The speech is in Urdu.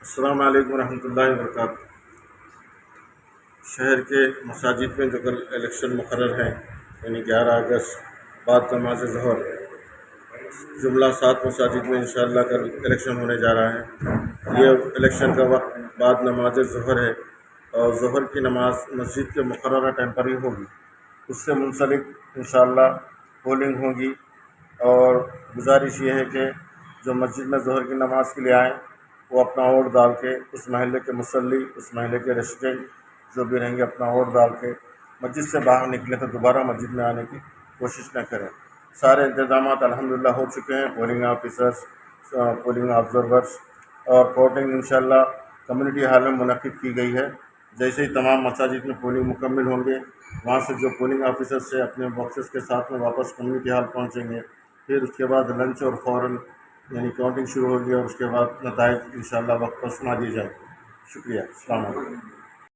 السلام علیکم ورحمۃ اللہ وبرکاتہ۔ شہر کے مساجد میں جو کل الیکشن مقرر ہے، یعنی 11 اگست بعد نماز ظہر، جملہ 7 مساجد میں انشاءاللہ کل الیکشن ہونے جا رہا ہے۔ یہ الیکشن کا وقت بعد نماز ظہر ہے، اور ظہر کی نماز مسجد کے مقررہ ٹائم پر ہی ہوگی۔ اس سے منسلک انشاءاللہ پولنگ ہوگی، اور گزارش یہ ہے کہ جو مسجد میں ظہر کی نماز کے لیے آئیں وہ اپنا ووٹ ڈال کے، اس محلے کے مصلی، اس محلے کے ریسیڈنٹ جو بھی رہیں گے، اپنا ووٹ ڈال کے مسجد سے باہر نکلیں تو دوبارہ مسجد میں آنے کی کوشش نہ کریں۔ سارے انتظامات الحمدللہ ہو چکے ہیں، پولنگ آفیسرز، پولنگ آبزرورز، اور ووٹنگ انشاءاللہ کمیونٹی ہال میں منعقد کی گئی ہے۔ جیسے ہی تمام مساجد میں پولنگ مکمل ہوں گے، وہاں سے جو پولنگ آفیسر سے اپنے باکسز کے ساتھ میں واپس کمیونٹی ہال پہنچیں گے، پھر اس کے بعد لنچ اور فوراً یعنی کاؤنٹنگ شروع ہوگی، اور اس کے بعد نتائج انشاءاللہ وقت پر سنا دیے جائیں گے۔ شکریہ، السلام علیکم۔